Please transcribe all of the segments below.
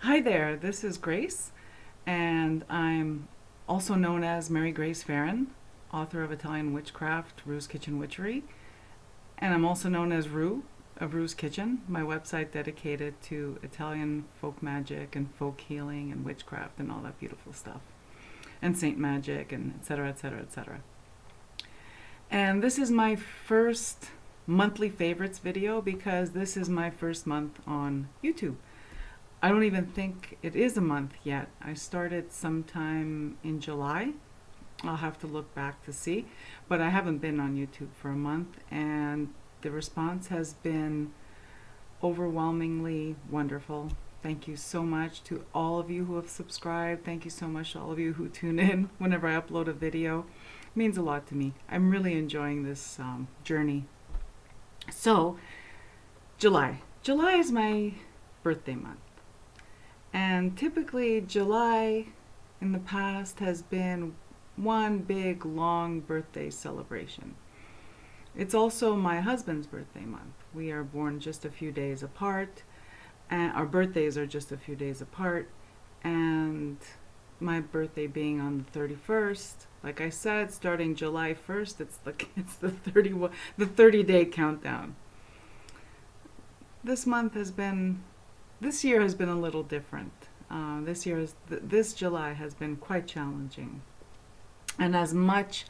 Hi there, this is Grace, and I'm also known as Mary Grace Fahrun, author of Italian Witchcraft, Rue's Kitchen Witchery, and I'm also known as Rue of Rue's Kitchen, my website dedicated to Italian folk magic and folk healing and witchcraft and all that beautiful stuff, and saint magic and etc., etc., etc. And this is my first monthly favorites video because this is my first month on YouTube. I don't even think it is a month yet. I started sometime in July. I'll have to look back to see, but I haven't been on YouTube for a month, and the response has been overwhelmingly wonderful. Thank you so much to all of you who have subscribed. Thank you so much to all of you who tune in whenever I upload a video. It means a lot to me. I'm really enjoying this journey. So, July. July is my birthday month. And typically July in the past has been one big long birthday celebration. It's also my husband's birthday month. We are born just a few days apart, and our birthdays are just a few days apart, and my birthday being on the 31st, like I said, starting July 1st, it's the 30-day countdown. This year has been a little different. This July has been quite challenging. And as much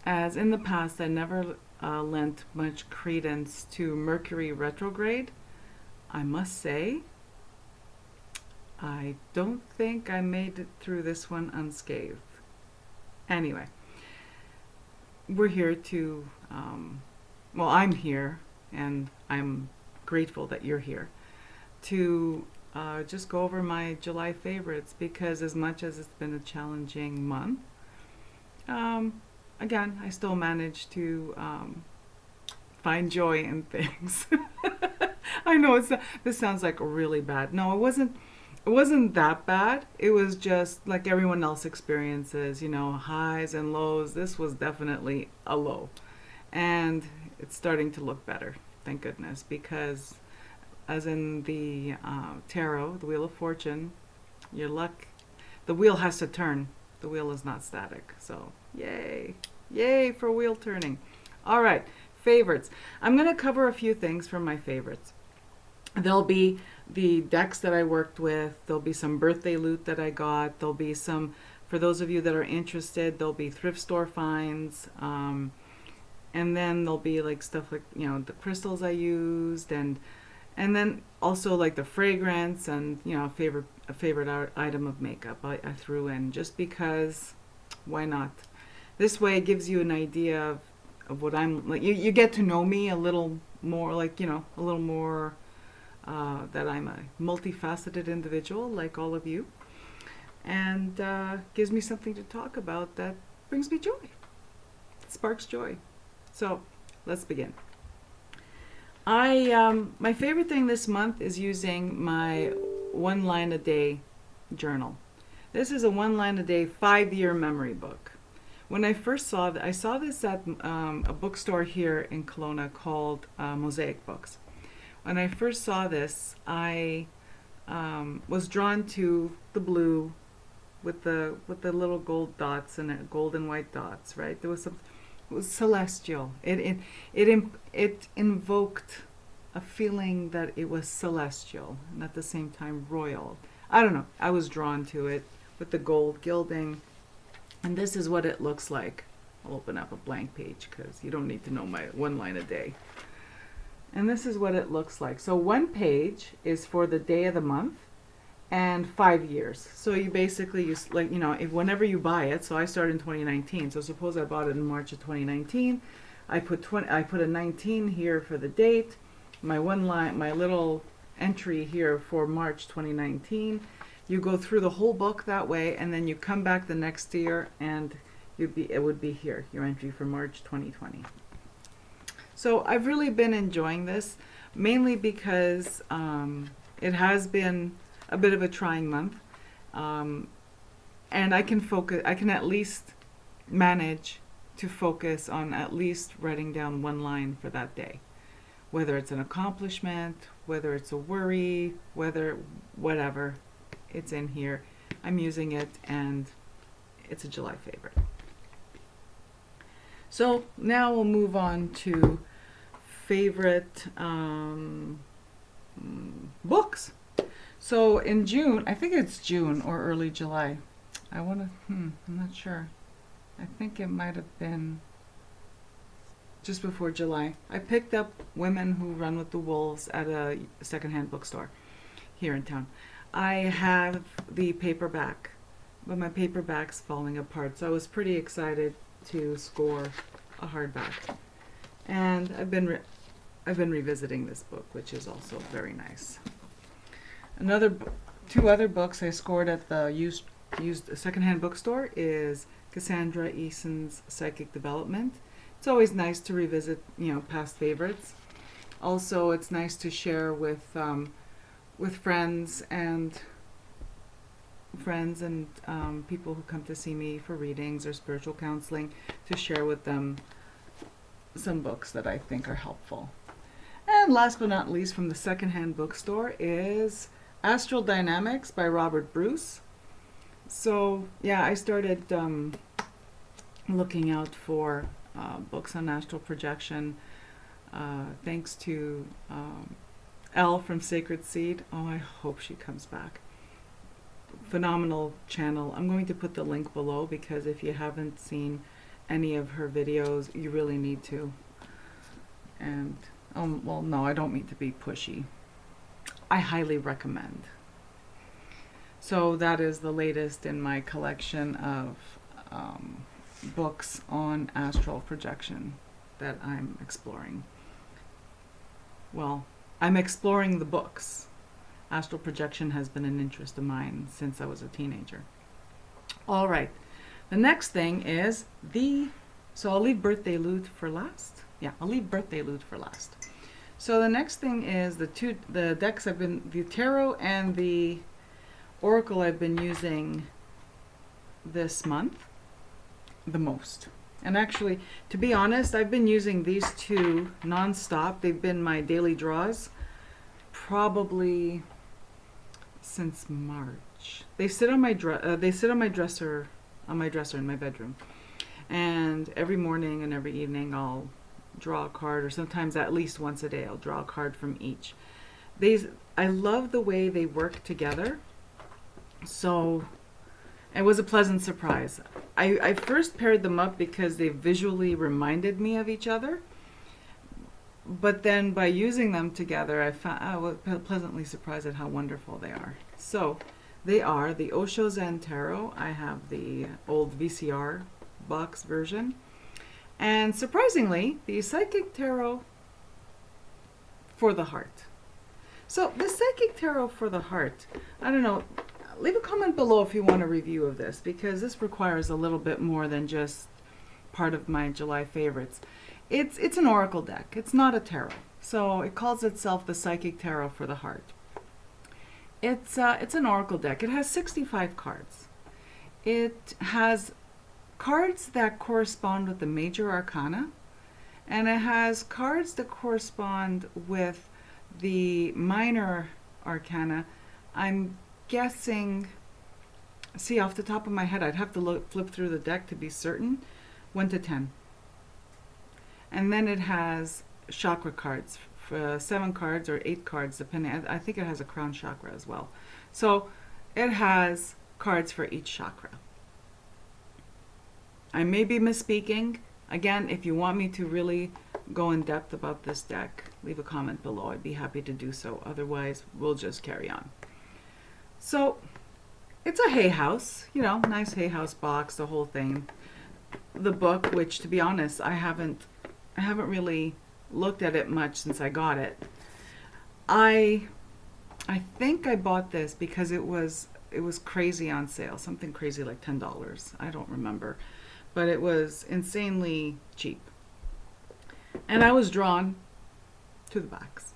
as in the past I never lent much credence to Mercury retrograde, I must say I don't think I made it through this one unscathed. Anyway, we're here to, I'm here, and I'm grateful that you're here, to just go over my July favorites, because as much as it's been a challenging month, again, I still managed to find joy in things. I know this sounds like really bad. No, it wasn't that bad. It was just like everyone else experiences, highs and lows. This was definitely a low. And it's starting to look better, thank goodness, because as in the tarot, the Wheel of Fortune, your luck, the wheel has to turn. The wheel is not static. So, yay. Yay for wheel turning. All right, favorites. I'm going to cover a few things from my favorites. There'll be the decks that I worked with. There'll be some birthday loot that I got. There'll be some, for those of you that are interested, there'll be thrift store finds. And then there'll be like stuff like, the crystals I used, and then also like the fragrance and, a favorite item of makeup I threw in, just because, why not? This way it gives you an idea of what I'm like. You get to know me a little more, like, a little more, that I'm a multifaceted individual like all of you, and gives me something to talk about that brings me joy, sparks joy. So let's begin. My favorite thing this month is using my OneLineADay Journal. This is a OneLineADay 5-year memory book. When I first saw I saw this at a bookstore here in Kelowna called Mosaic Books. When I first saw this, I was drawn to the blue with the little gold dots and gold and white dots. Right, it was celestial. It invoked a feeling that it was celestial and at the same time royal. I don't know. I was drawn to it with the gold gilding. And this is what it looks like. I'll open up a blank page because you don't need to know my one line a day. And this is what it looks like. So one page is for the day of the month and 5 years. So you basically, if whenever you buy it, so I started in 2019. So suppose I bought it in March of 2019. I put a 19 here for the date. My little entry here for March 2019. You go through the whole book that way, and then you come back the next year, and it would be here, your entry for March 2020. So I've really been enjoying this, mainly because it has been a bit of a trying month, and I can at least manage to focus on at least writing down one line for that day, whether it's an accomplishment, whether it's a worry, whatever. it's in here. I'm using it, and it's a July favorite. So now we'll move on to favorite books. So in June, I think it's June or early July. I'm not sure. I think it might have been just before July. I picked up Women Who Run with the Wolves at a secondhand bookstore here in town. I have the paperback, but my paperback's falling apart, so I was pretty excited to score a hardback. And I've been revisiting this book, which is also very nice. Two other books I scored at the used secondhand bookstore is Cassandra Eason's Psychic Development. It's always nice to revisit, past favorites. Also, it's nice to share with friends and people who come to see me for readings or spiritual counseling, to share with them some books that I think are helpful. And last but not least, from the secondhand bookstore is Astral Dynamics by Robert Bruce. So yeah, I started looking out for books on astral projection thanks to Elle from Sacred Seed. Oh, I hope she comes back. Phenomenal channel. I'm going to put the link below, because if you haven't seen any of her videos, you really need to. And well, no, I don't mean to be pushy. I highly recommend. So that is the latest in my collection of books on astral projection that I'm exploring. Well, I'm exploring the books. Astral projection has been an interest of mine since I was a teenager. All right. The next thing is so I'll leave birthday loot for last. Yeah, I'll leave birthday loot for last. So the next thing is the decks the tarot and the oracle I've been using this month the most. And actually, to be honest, I've been using these two non-stop. They've been my daily draws probably since March. They sit on my dresser in my bedroom. And every morning and every evening I'll draw a card, or sometimes at least once a day I'll draw a card from each. I love the way they work together. So it was a pleasant surprise. I first paired them up because they visually reminded me of each other. But then by using them together, I was pleasantly surprised at how wonderful they are. So they are the Osho Zen Tarot. I have the old VCR box version. And surprisingly, the Psychic Tarot for the Heart. So the Psychic Tarot for the Heart, I don't know, leave a comment below if you want a review of this, because this requires a little bit more than just part of my July favorites. It's an oracle deck. It's not a tarot. So it calls itself the Psychic Tarot for the Heart. It's an oracle deck. It has 65 cards. It has cards that correspond with the major arcana, and it has cards that correspond with the minor arcana. I'm guessing, see, off the top of my head, I'd have to flip through the deck to be certain, 1 to 10. And then it has chakra cards, 7 cards or 8 cards, depending. I think it has a crown chakra as well. So it has cards for each chakra. I may be misspeaking. Again, if you want me to really go in depth about this deck, leave a comment below. I'd be happy to do so. Otherwise, we'll just carry on. So it's a Hay House, nice Hay House box, the whole thing. The book, which to be honest, I haven't really looked at it much since I got it. I think I bought this because it was crazy on sale, something crazy like $10. I don't remember, but it was insanely cheap. And I was drawn to the backs.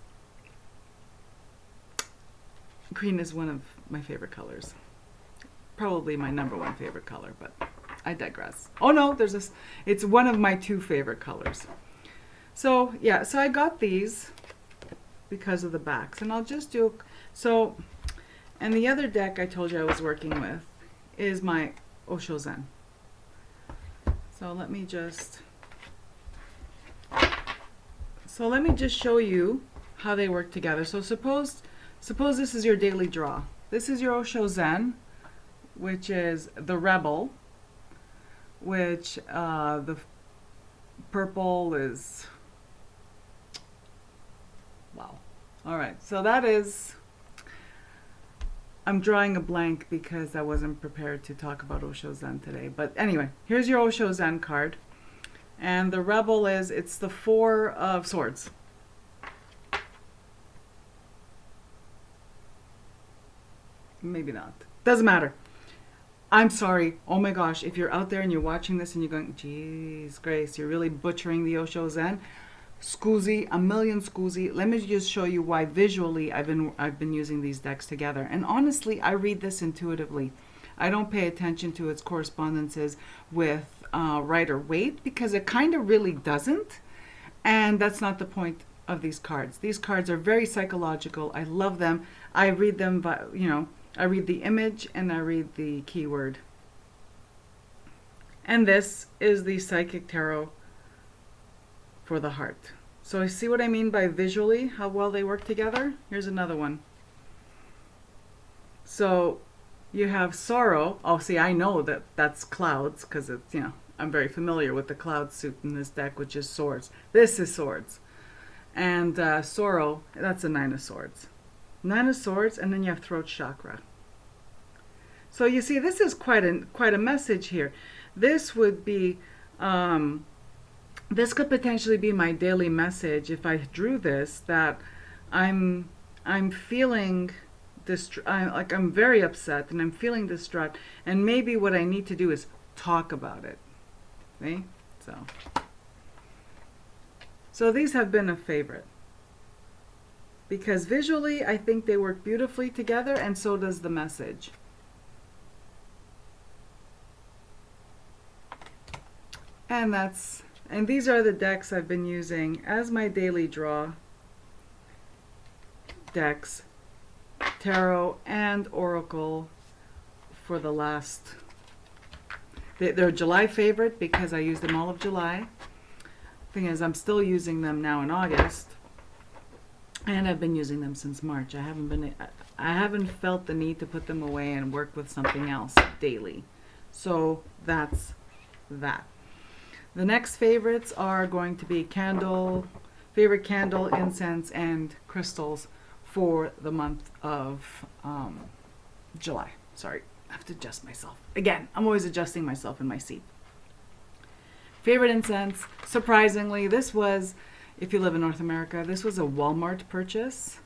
Green is one of my favorite colors. Probably my number one favorite color, but I digress. Oh no, it's one of my 2 favorite colors. So yeah, so I got these because of the backs, and I'll just do, And the other deck I told you I was working with is my Osho Zen. So let me just show you how they work together. So suppose this is your daily draw. This is your Osho Zen, which is the Rebel, which the purple is, wow. All right, so that is, I'm drawing a blank because I wasn't prepared to talk about Osho Zen today. But anyway, here's your Osho Zen card. And the Rebel is, it's the Four of Swords. Maybe not. Doesn't matter. I'm sorry. Oh my gosh, if you're out there and you're watching this and you're going, geez, Grace, you're really butchering the Osho Zen. Scusi, a million scusi. Let me just show you why visually I've been using these decks together. And honestly, I read this intuitively. I don't pay attention to its correspondences with Rider Waite because it kind of really doesn't. And that's not the point of these cards. These cards are very psychological. I love them. I read them, but I read the image and I read the keyword. And this is the Psychic Tarot for the heart. So I see what I mean by visually, how well they work together. Here's another one. So you have sorrow. Oh, see, I know that that's clouds because it's, I'm very familiar with the cloud suit in this deck, which is swords. This is swords. And sorrow, that's a Nine of Swords. Nine of Swords, and then you have throat chakra. So you see, this is quite a message here. This would be, this could potentially be my daily message if I drew this, that I'm feeling I'm very upset and I'm feeling distraught, and maybe what I need to do is talk about it. See? So these have been a favorite because visually I think they work beautifully together, and so does the message. And these are the decks I've been using as my daily draw decks, tarot and oracle, for the last, they're a July favorite because I used them all of July. Thing is, I'm still using them now in August, and I've been using them since March. I haven't felt the need to put them away and work with something else daily. So that's that. The next favorites are going to be favorite candle, incense, and crystals for the month of July. Sorry, I have to adjust myself. Again, I'm always adjusting myself in my seat. Favorite incense, surprisingly, this was, if you live in North America, this was a Walmart purchase.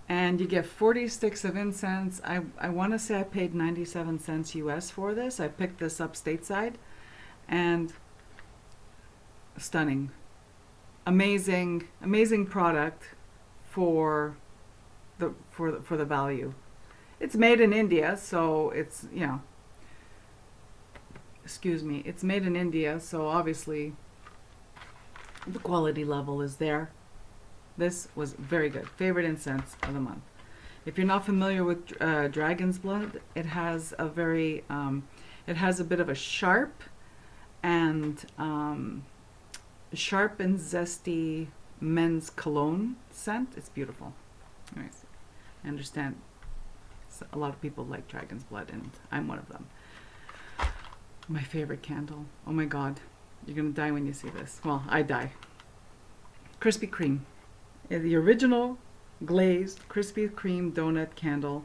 And you get 40 sticks of incense. I want to say I paid 97 cents US for this. I picked this up stateside. And stunning. Amazing product for the value. It's made in India, so it's, it's made in India, so obviously the quality level is there. This was very good. Favorite incense of the month. If you're not familiar with dragon's blood, it has a very, it has a bit of a sharp and zesty men's cologne scent. It's beautiful. Anyways, I understand a lot of people like dragon's blood, and I'm one of them. My favorite candle. Oh my God, you're gonna die when you see this. Well, I die. Krispy Kreme. The original glazed Krispy Kreme donut candle.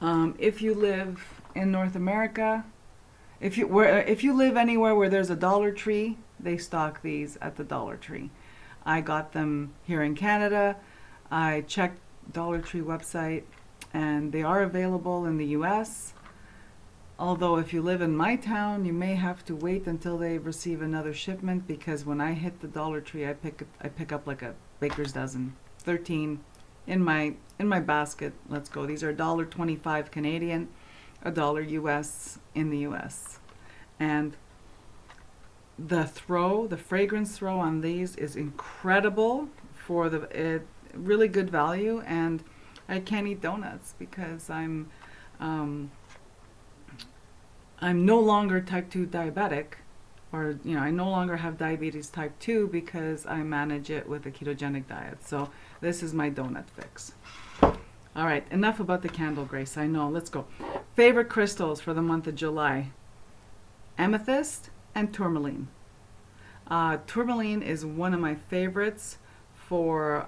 If you live in North America, if you live anywhere where there's a Dollar Tree, they stock these at the Dollar Tree. I got them here in Canada. I checked Dollar Tree website, and they are available in the US. Although if you live in my town, you may have to wait until they receive another shipment, because when I hit the Dollar Tree, I pick up like a baker's dozen, 13 in my basket. Let's go. These are $1.25 Canadian, $1 US in the US. And the fragrance throw on these is incredible for the really good value. And I can't eat donuts because I'm no longer type 2 diabetic, or I no longer have diabetes type 2 because I manage it with a ketogenic diet. So this is my donut fix. All right, enough about the candle, Grace. I know. Let's go. Favorite crystals for the month of July: amethyst and tourmaline. Tourmaline is one of my favorites for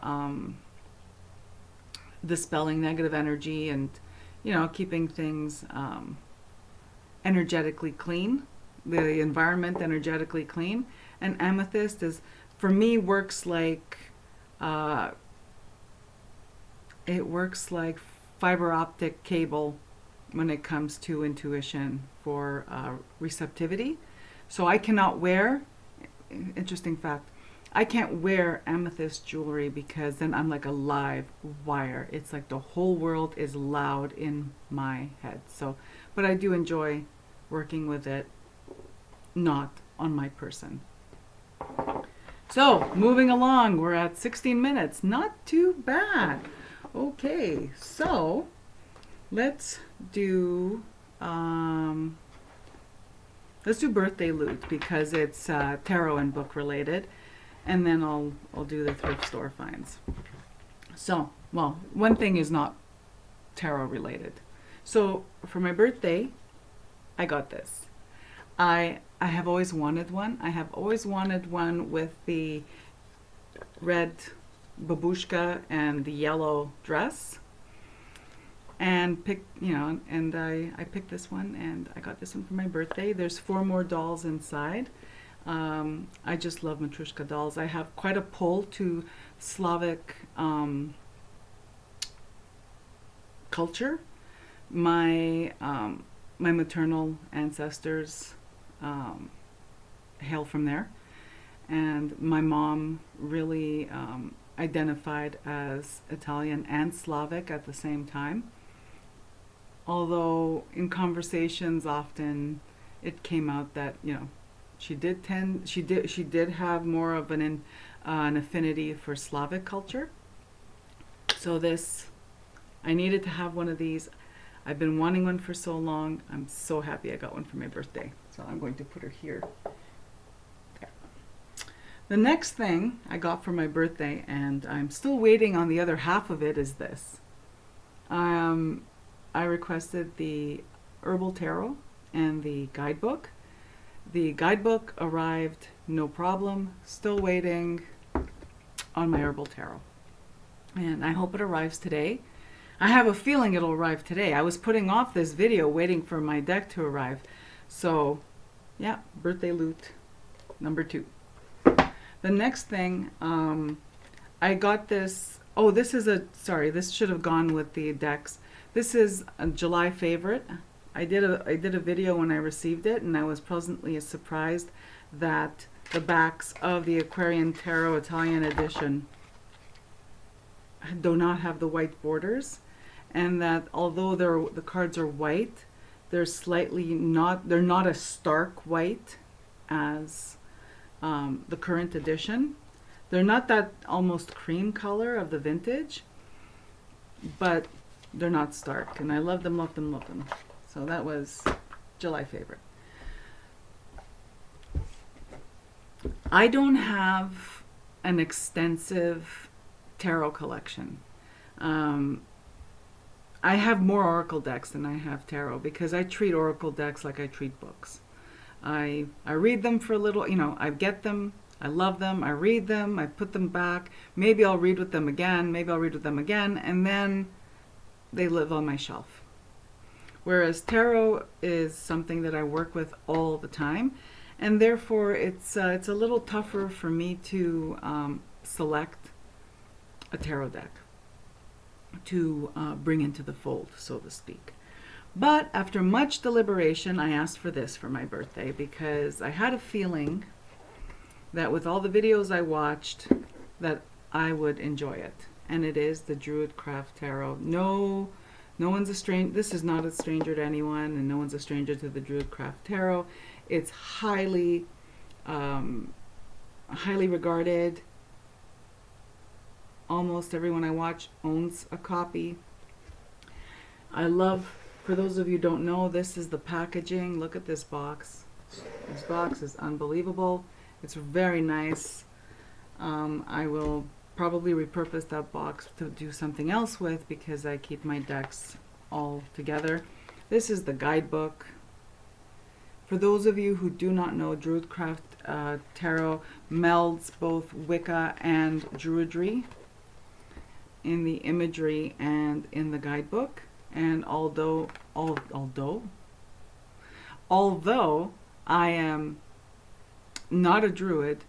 dispelling negative energy and keeping things energetically clean, the environment energetically clean. And amethyst is, for me, works like it works like fiber optic cable when it comes to intuition for receptivity. So I cannot wear, interesting fact, I can't wear amethyst jewelry because then I'm like a live wire. It's like the whole world is loud in my head. So, but I do enjoy working with it, not on my person. So, moving along, we're at 16 minutes. Not too bad. Okay, so let's do birthday loot because it's tarot and book related, and then I'll do the thrift store finds. So, well, one thing is not tarot related. So for my birthday, I got this. I have always wanted one. I have always wanted one with the red babushka and the yellow dress. And I picked this one, and I got this one for my birthday. There's 4 more dolls inside. I just love Matryoshka dolls. I have quite a pull to Slavic culture. My maternal ancestors hail from there, and my mom really identified as Italian and Slavic at the same time. Although in conversations often it came out that she did have more of an affinity for Slavic culture. So I needed to have one of these. I've been wanting one for so long. I'm so happy I got one for my birthday. So I'm going to put her here. There. The next thing I got for my birthday, and I'm still waiting on the other half of it, is this. I requested the Herbal Tarot and the Guidebook. The Guidebook arrived, no problem. Still waiting on my Herbal Tarot. And I hope it arrives today. I have a feeling it'll arrive today. I was putting off this video waiting for my deck to arrive. So, yeah, birthday loot number 2. The next thing, I got this. Oh, this should have gone with the decks. This is a July favorite. I did a video when I received it, and I was pleasantly surprised that the backs of the Aquarian Tarot Italian edition do not have the white borders, and that although the cards are white, they're not as stark white as the current edition. They're not that almost cream color of the vintage, but they're not stark, and I love them, love them, love them. So that was July favorite. I don't have an extensive tarot collection. I have more oracle decks than I have tarot because I treat oracle decks like I treat books. I read them for a little, I get them, I love them, I read them, I put them back. Maybe I'll read with them again, and then they live on my shelf. Whereas tarot is something that I work with all the time, and therefore it's a little tougher for me to select a tarot deck to bring into the fold, so to speak. But after much deliberation, I asked for this for my birthday because I had a feeling that with all the videos I watched that I would enjoy it. And it is the Druid Craft Tarot. No one's a stranger. This is not a stranger to anyone, and no one's a stranger to the Druid Craft Tarot. It's highly regarded. Almost everyone I watch owns a copy. I love, for those of you who don't know, this is the packaging. Look at this box. This box is unbelievable. It's very nice. I will probably repurpose that box to do something else with because I keep my decks all together. This is the guidebook. For those of you who do not know, Witchcraft Tarot melds both Wicca and Druidry in the imagery and in the guidebook. And although I am not a Druid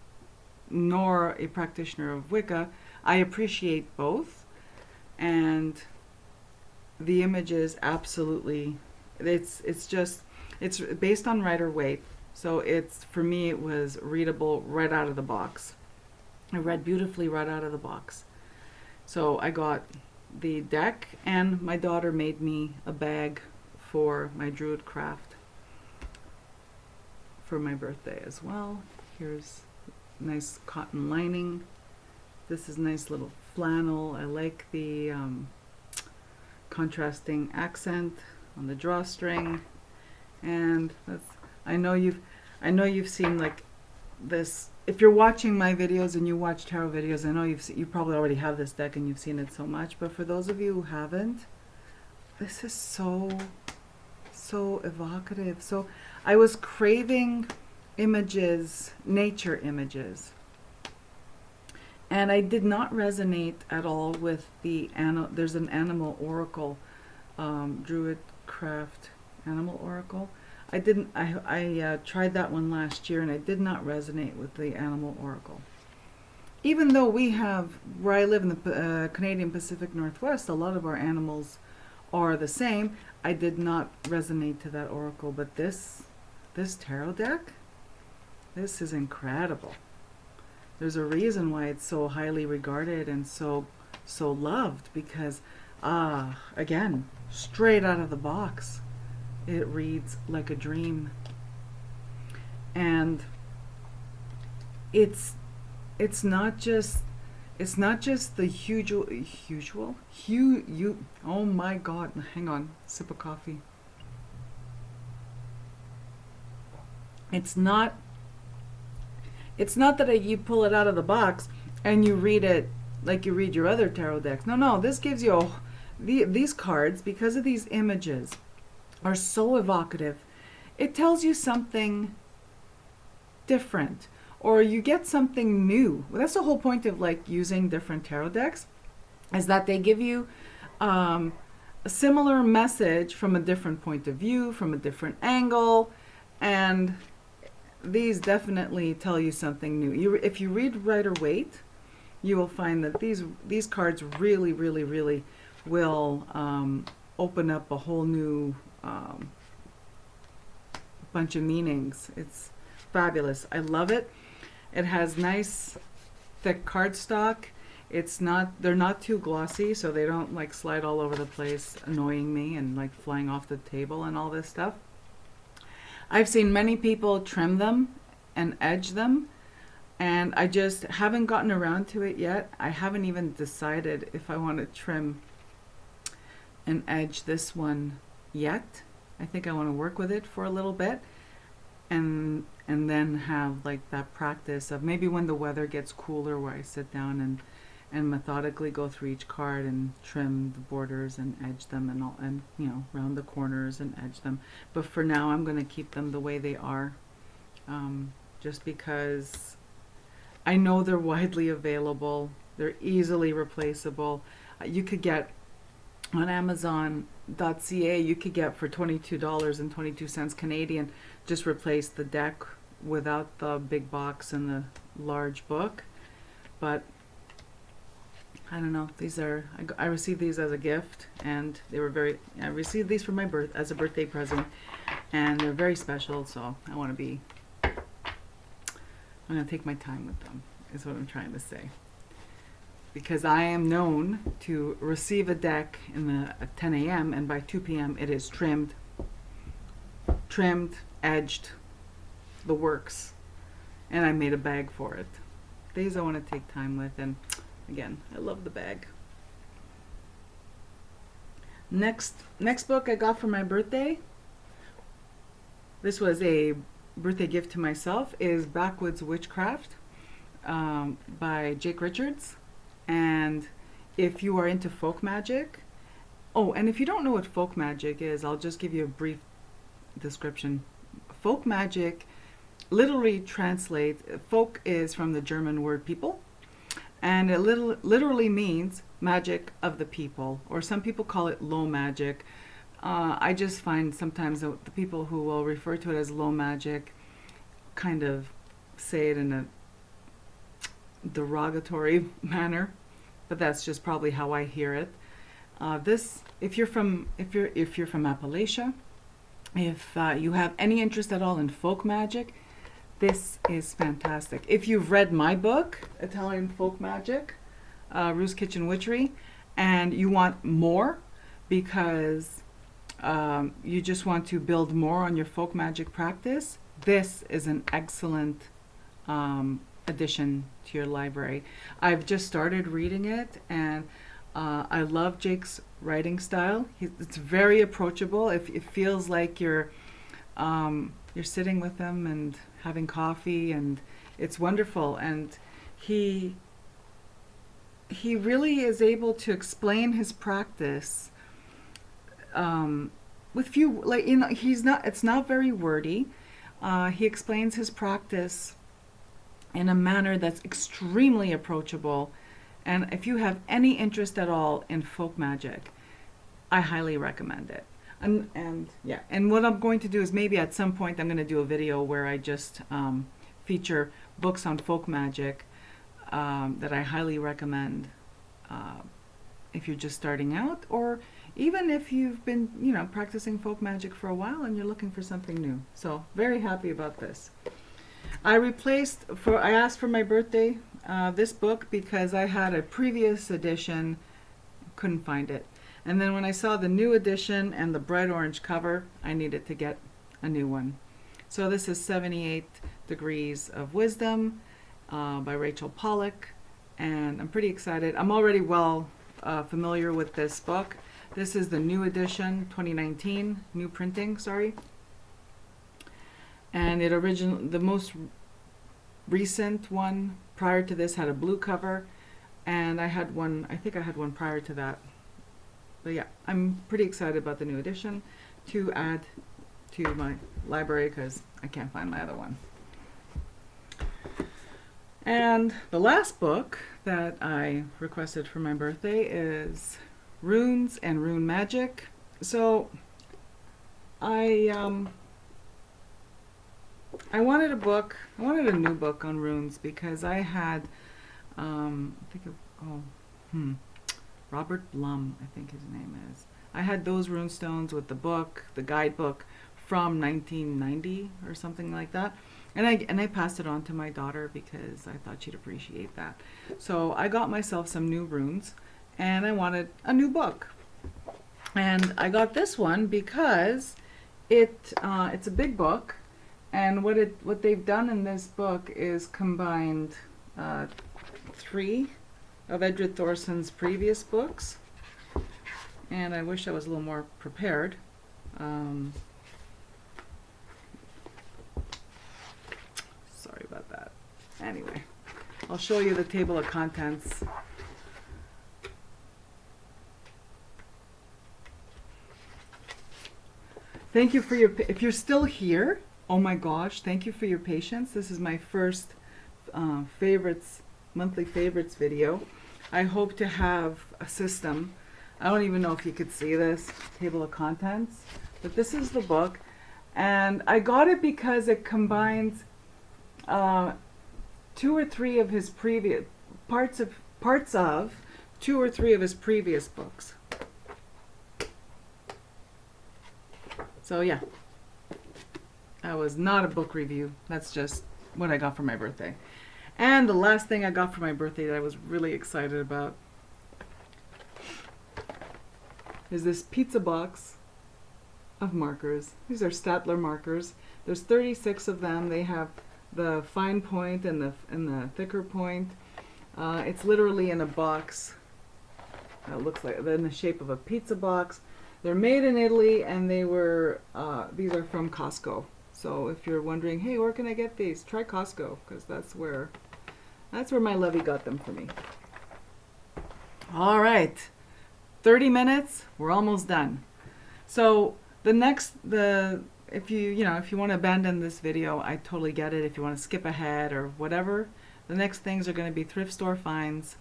nor a practitioner of Wicca, I appreciate both. And the images absolutely, it's based on Rider-Waite. So for me, it was readable right out of the box. I read beautifully right out of the box. So I got the deck, and my daughter made me a bag for my Druid craft for my birthday as well. Here's nice cotton lining. This is nice little flannel. I like the contrasting accent on the drawstring, and I know you've seen like this. If you're watching my videos and you watch tarot videos, I know you probably already have this deck and you've seen it so much, but for those of you who haven't, this is so evocative. So I was craving images, nature images, and I did not resonate at all with there's an animal oracle, Druid craft animal oracle. I tried that one last year and I did not resonate with the animal oracle. Even though we have, where I live in the Canadian Pacific Northwest, a lot of our animals are the same. I did not resonate to that oracle, but this tarot deck, this is incredible. There's a reason why it's so highly regarded and so loved, because again, straight out of the box, it reads like a dream. And it's not just the oh my god, hang on, sip of coffee. It's not that you pull it out of the box and you read it like you read your other tarot decks. No, this gives you these cards, because of these images, are so evocative. It tells you something different, or you get something new. Well, that's the whole point of like using different tarot decks, is that they give you a similar message from a different point of view, from a different angle, and these definitely tell you something new. If you read Rider-Waite, you will find that these cards really will open up a whole new bunch of meanings. It's fabulous. I love it. It has nice thick cardstock. They're not too glossy, so they don't like slide all over the place, annoying me and like flying off the table and all this stuff. I've seen many people trim them and edge them, and I just haven't gotten around to it yet. I haven't even decided if I want to trim and edge this one yet. I think I want to work with it for a little bit, and then have like that practice of maybe when the weather gets cooler, where I sit down and methodically go through each card and trim the borders and edge them and round the corners and edge them. But for now, I'm going to keep them the way they are, just because I know they're widely available. They're easily replaceable. You could get on Amazon.ca, you could get for $22.22 Canadian, just replace the deck without the big box and the large book. But I don't know, I received these as a gift, and they were I received these for my as a birthday present, and they're very special, so I'm going to take my time with them, is what I'm trying to say. Because I am known to receive a deck at 10 a.m. and by 2 p.m. it is trimmed, edged, the works, and I made a bag for it. These I want to take time with, and again, I love the bag. Next book I got for my birthday, this was a birthday gift to myself, is Backwoods Witchcraft by Jake Richards. And if you are into folk magic, oh, and if you don't know what folk magic is, I'll just give you a brief description. Folk magic literally translates, folk is from the German word people, and it literally means magic of the people, or some people call it low magic. I just find sometimes the people who will refer to it as low magic kind of say it in a derogatory manner, but that's just probably how I hear it. If you're from Appalachia, if you have any interest at all in folk magic, this is fantastic. If you've read my book, Italian Folk Magic, Rue's Kitchen Witchery, and you want more because you just want to build more on your folk magic practice, this is an excellent addition to your library. I've just started reading it, and I love Jake's writing style. It's very approachable. It feels like you're sitting with him and having coffee, and it's wonderful. And he really is able to explain his practice with few, like, you know, it's not very wordy. He explains his practice in a manner that's extremely approachable. And if you have any interest at all in folk magic, I highly recommend it. And yeah, and what I'm going to do is maybe at some point I'm going to do a video where I just feature books on folk magic that I highly recommend if you're just starting out, or even if you've been, you know, practicing folk magic for a while and you're looking for something new. So very happy about this. I asked for my birthday this book because I had a previous edition, couldn't find it. And then when I saw the new edition and the bright orange cover, I needed to get a new one. So this is 78 Degrees of Wisdom by Rachel Pollack, and I'm pretty excited. I'm already well familiar with this book. This is the new edition, 2019, new printing, sorry. And the most recent one prior to this had a blue cover, and I think I had one prior to that. But yeah, I'm pretty excited about the new edition to add to my library because I can't find my other one. And the last book that I requested for my birthday is Runes and Rune Magic. So I wanted a new book on runes because I had Robert Blum, I think his name is. I had those rune stones with the book, the guidebook from 1990 or something like that. And I passed it on to my daughter because I thought she'd appreciate that. So I got myself some new runes and I wanted a new book. And I got this one because it's a big book, and what they've done in this book is combined 3 of Edred Thorson's previous books, and I wish I was a little more prepared. Sorry about that. Anyway, I'll show you the table of contents. Thank you for if you're still here, oh my gosh, thank you for your patience. This is my first monthly favorites video. I hope to have a system. I don't even know if you could see this table of contents, but this is the book, and I got it because it combines 2 or 3 of his previous parts of 2 or 3 of his previous books. So yeah, that was not a book review. That's just what I got for my birthday. And the last thing I got for my birthday that I was really excited about is this pizza box of markers. These are Statler markers. There's 36 of them. They have the fine point and the thicker point. It's literally in a box. It looks like in the shape of a pizza box. They're made in Italy, and they were these are from Costco. So if you're wondering, hey, where can I get these? Try Costco, because that's where my Levy got them for me. All right, 30 minutes. We're almost done. So if you want to abandon this video, I totally get it. If you want to skip ahead or whatever, the next things are going to be thrift store finds.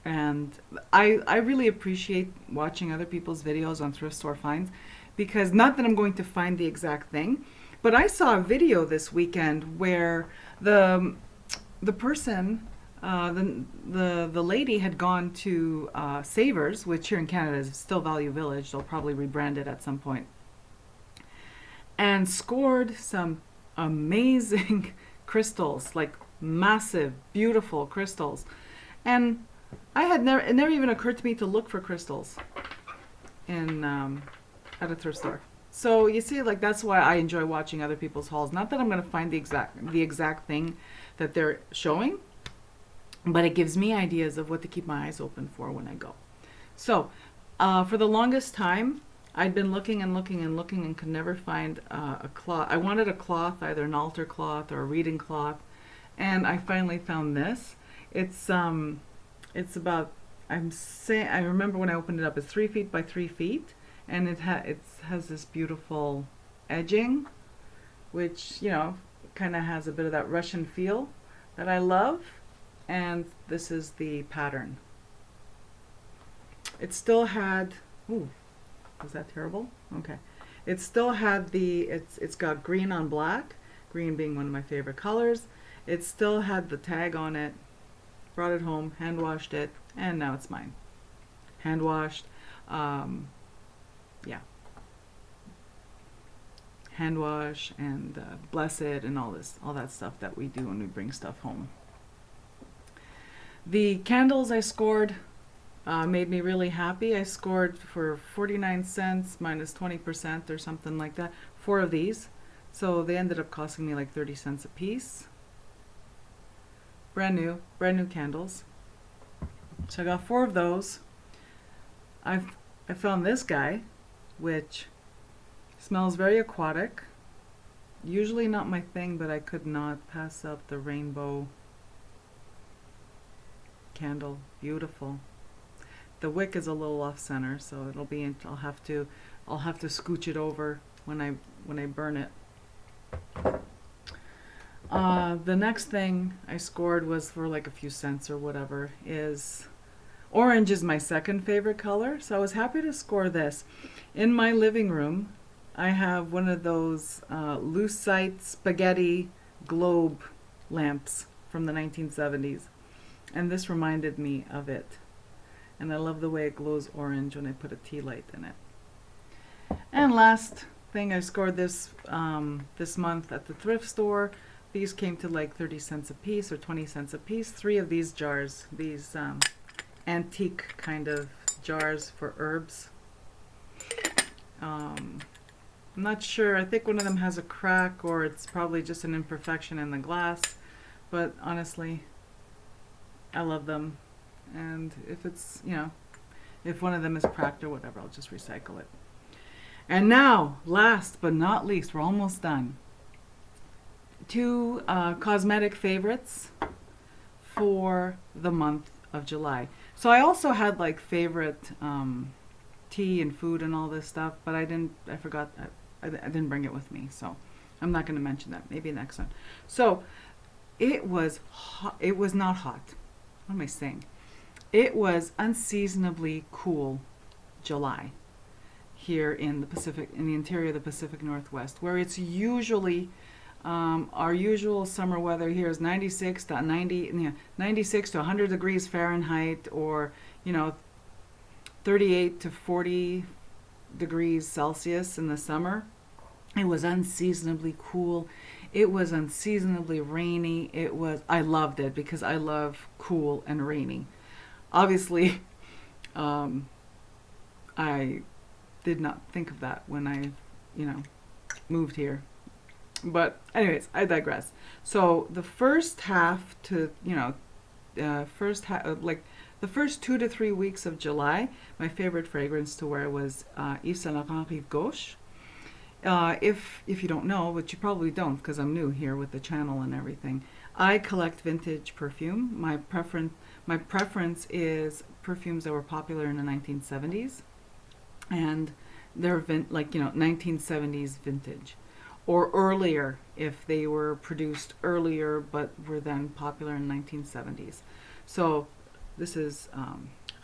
And I really appreciate watching other people's videos on thrift store finds, because not that I'm going to find the exact thing, but I saw a video this weekend where the person, the lady had gone to Savers, which here in Canada is still Value Village. They'll probably rebrand it at some point, and scored some amazing crystals, like massive, beautiful crystals. And it never even occurred to me to look for crystals in at a thrift store. So you see, like, that's why I enjoy watching other people's hauls. Not that I'm going to find the exact thing that they're showing, but it gives me ideas of what to keep my eyes open for when I go. So for the longest time, I'd been looking and looking and looking and could never find a cloth. I wanted a cloth, either an altar cloth or a reading cloth, and I finally found this. It's about, I remember when I opened it up, it's 3 feet by 3 feet, and it has this beautiful edging, which, you know, kind of has a bit of that Russian feel that I love. And this is the pattern. It still had, ooh, was that terrible? Okay. It still had it's got green on black, green being one of my favorite colors. It still had the tag on it. Brought it home, hand washed it, and now it's mine. Hand washed, yeah. Hand wash and bless it and all that stuff that we do when we bring stuff home. The candles I scored made me really happy. I scored for 49 cents minus 20% or something like that. 4 of these, so they ended up costing me like 30 cents a piece. Brand new candles. So I got 4 of those. I found this guy, which smells very aquatic. Usually not my thing, but I could not pass up the rainbow candle. Beautiful. The wick is a little off center, so it'll be. I'll have to scooch it over when I burn it. The next thing I scored was for like a few cents or whatever. Is orange is my second favorite color, so I was happy to score this. In my living room, I have one of those lucite spaghetti globe lamps from the 1970s, and this reminded me of it. And I love the way it glows orange when I put a tea light in it. And last thing I scored this month at the thrift store. These came to like 30 cents a piece or 20 cents a piece. 3 of these jars, these antique kind of jars for herbs. I'm not sure. I think one of them has a crack, or it's probably just an imperfection in the glass. But honestly, I love them. And if it's, you know, if one of them is cracked or whatever, I'll just recycle it. And now, last but not least, we're almost done. 2 cosmetic favorites for the month of July. So I also had like favorite tea and food and all this stuff, but I forgot, I didn't bring it with me, so I'm not going to mention that. Maybe next one. So it was hot. It was not hot. What am I saying? It was unseasonably cool July here in the Pacific, in the interior of the Pacific Northwest, where it's usually our usual summer weather here is 96 to 100 degrees Fahrenheit, or 38 to 40 degrees Celsius in the summer. It was unseasonably cool. It was unseasonably rainy. I loved it because I love cool and rainy. Obviously, I did not think of that when I, moved here. But anyways, I digress. So the first half to, like the first 2 to 3 weeks of July, my favorite fragrance to wear was Yves Saint Laurent Rive Gauche. If you don't know, but you probably don't because I'm new here with the channel and everything, I collect vintage perfume. My preference is perfumes that were popular in the 1970s, and they're 1970s vintage, or earlier if they were produced earlier but were then popular in the 1970s. So this is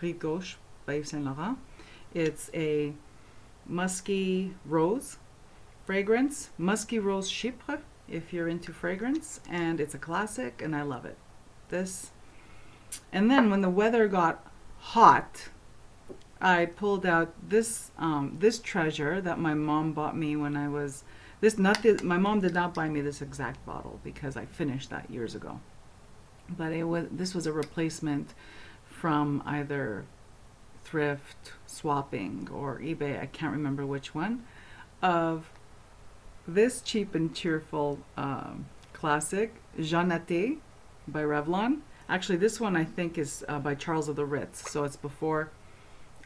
Rive Gauche by Yves Saint Laurent. It's a musky rose fragrance, musky rose chypre if you're into fragrance, and it's a classic and I love it. And then when the weather got hot, I pulled out this treasure that my mom bought me when I was my mom did not buy me this exact bottle because I finished that years ago, but this was a replacement from either thrift, swapping, or eBay, I can't remember which one, of this cheap and cheerful classic, Jeanette by Revlon. Actually, this one I think is by Charles of the Ritz, so it's before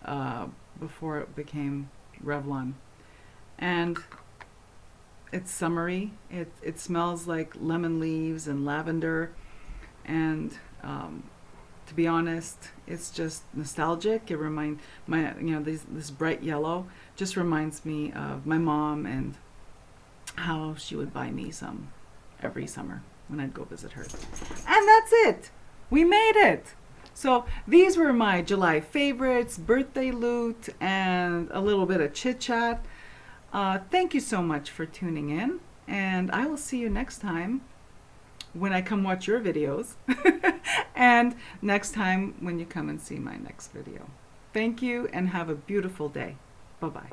it became Revlon. And it's summery. It smells like lemon leaves and lavender, and to be honest, it's just nostalgic. It reminds this bright yellow just reminds me of my mom and how she would buy me some every summer when I'd go visit her. And that's it. We made it. So these were my July favorites, birthday loot, and a little bit of chit chat. Thank you so much for tuning in, and I will see you next time when I come watch your videos and next time when you come and see my next video. Thank you and have a beautiful day. Bye-bye.